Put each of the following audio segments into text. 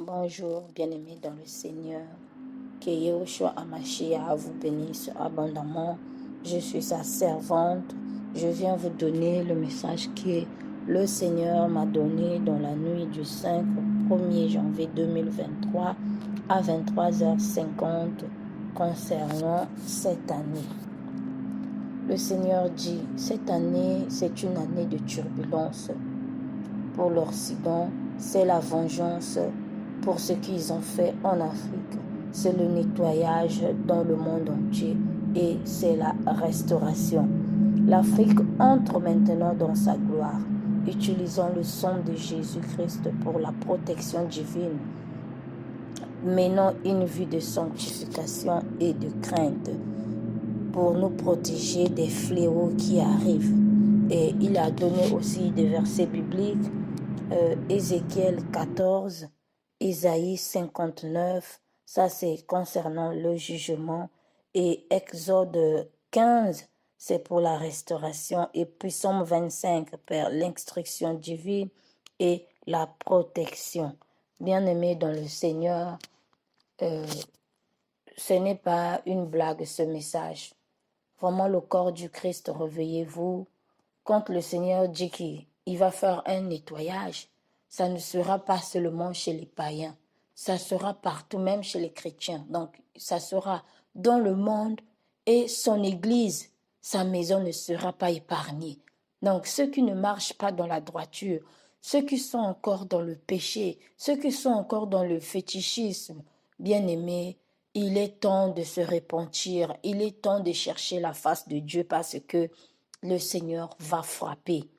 Bonjour, bien-aimés dans le Seigneur. Que Yahushua Hamashiach vous bénisse abondamment. Je suis sa servante. Je viens vous donner le message que le Seigneur m'a donné dans la nuit du 5 au 1er janvier 2023 à 23h50 concernant cette année. Le Seigneur dit, cette année, c'est une année de turbulence. Pour l'Occident, c'est la vengeance pour ce qu'ils ont fait en Afrique. C'est le nettoyage dans le monde entier et c'est la restauration. L'Afrique entre maintenant dans sa gloire. Utilisons le sang de Jésus-Christ pour la protection divine. Menons une vie de sanctification et de crainte pour nous protéger des fléaux qui arrivent. Et il a donné aussi des versets bibliques. Ézéchiel 14, Isaïe 59, ça c'est concernant le jugement, et Exode 15, c'est pour la restauration, et puis Psaume 25 pour l'instruction divine et la protection. Bien-aimés dans le Seigneur, ce n'est pas une blague ce message. Vraiment le corps du Christ, réveillez-vous. Quand le Seigneur dit qu'il va faire un nettoyage, ça ne sera pas seulement chez les païens, ça sera partout, même chez les chrétiens. Donc, ça sera dans le monde et son église, sa maison ne sera pas épargnée. Donc, ceux qui ne marchent pas dans la droiture, ceux qui sont encore dans le péché, ceux qui sont encore dans le fétichisme, bien-aimés, il est temps de se repentir, il est temps de chercher la face de Dieu parce que le Seigneur va frapper.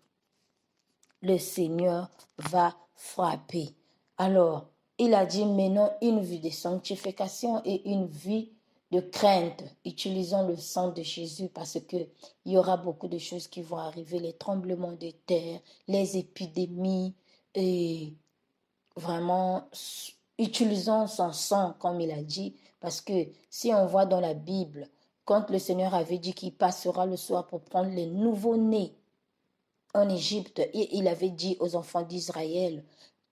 Le Seigneur va frapper. Alors, il a dit, menons une vie de sanctification et une vie de crainte. Utilisons le sang de Jésus parce qu'il y aura beaucoup de choses qui vont arriver, les tremblements de terre, les épidémies, et vraiment, utilisons son sang, comme il a dit, parce que si on voit dans la Bible, quand le Seigneur avait dit qu'il passera le soir pour prendre les nouveaux-nés en Égypte, et il avait dit aux enfants d'Israël,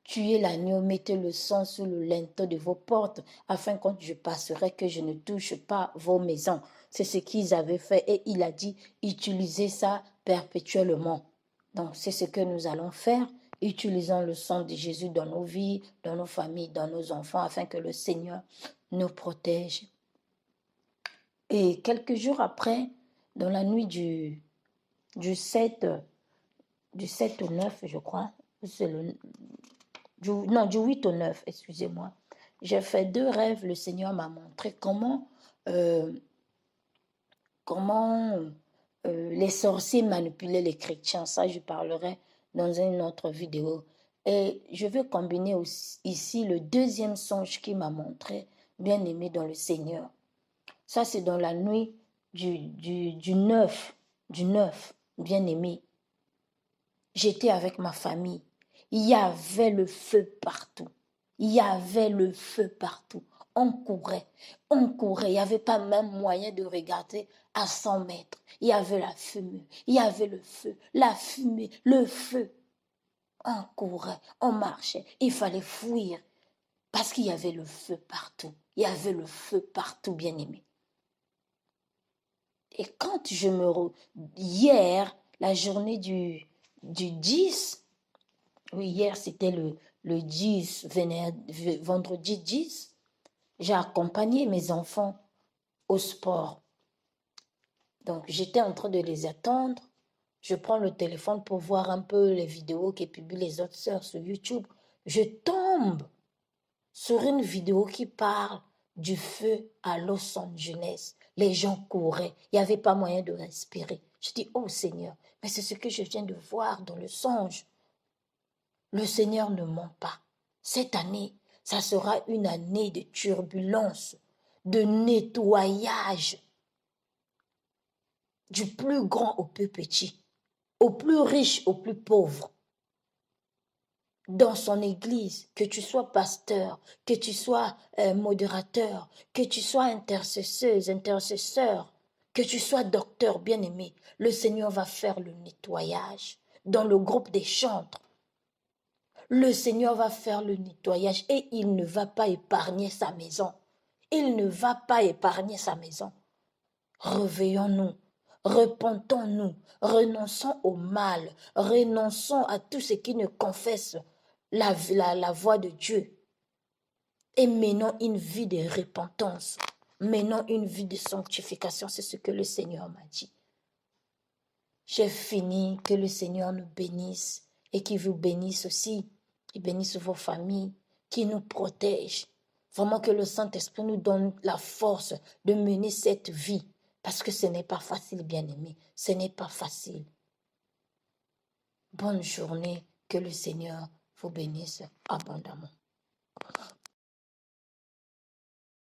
tuez l'agneau, mettez le sang sur le linteau de vos portes, afin quand je passerai que je ne touche pas vos maisons. C'est ce qu'ils avaient fait et il a dit, utilisez ça perpétuellement. Donc c'est ce que nous allons faire. Utilisons le sang de Jésus dans nos vies, dans nos familles, dans nos enfants, afin que le Seigneur nous protège. Et quelques jours après, dans la nuit du 7 au 9, je crois, c'est du 8 au 9, excusez-moi, j'ai fait 2 rêves. Le Seigneur m'a montré comment les sorciers manipulaient les chrétiens. Ça, je parlerai dans une autre vidéo. Et je vais combiner aussi, ici le deuxième songe qu'il m'a montré, bien aimé dans le Seigneur. Ça, c'est dans la nuit du 9, bien aimé. J'étais avec ma famille. Il y avait le feu partout. Il y avait le feu partout. On courait. Il n'y avait pas même moyen de regarder à 100 mètres. Il y avait la fumée. Il y avait le feu, la fumée, le feu. On courait, on marchait. Il fallait fuir parce qu'il y avait le feu partout. Il y avait le feu partout, bien aimé. Et quand hier, la journée du 10, oui, hier c'était le 10, vendredi 10, j'ai accompagné mes enfants au sport. Donc j'étais en train de les attendre. Je prends le téléphone pour voir un peu les vidéos que publient les autres sœurs sur YouTube. Je tombe sur une vidéo qui parle du feu à Los Angeles. Les gens couraient. Il n'y avait pas moyen de respirer. Je dis, oh Seigneur, mais c'est ce que je viens de voir dans le songe. Le Seigneur ne ment pas. Cette année, ça sera une année de turbulence, de nettoyage, du plus grand au plus petit, au plus riche au plus pauvre. Dans son église, que tu sois pasteur, que tu sois modérateur, que tu sois intercesseur, que tu sois docteur bien-aimé, le Seigneur va faire le nettoyage dans le groupe des chantres. Le Seigneur va faire le nettoyage et il ne va pas épargner sa maison. Il ne va pas épargner sa maison. Réveillons-nous, repentons-nous, renonçons au mal, renonçons à tout ce qui ne confesse la voix de Dieu et menons une vie de repentance, menons une vie de sanctification. C'est ce que le Seigneur m'a dit. J'ai fini, que le Seigneur nous bénisse et qu'il vous bénisse aussi, qu'il bénisse vos familles, qu'il nous protège. Vraiment que le Saint-Esprit nous donne la force de mener cette vie. Parce que ce n'est pas facile, bien-aimé. Ce n'est pas facile. Bonne journée. Que le Seigneur vous bénisse abondamment.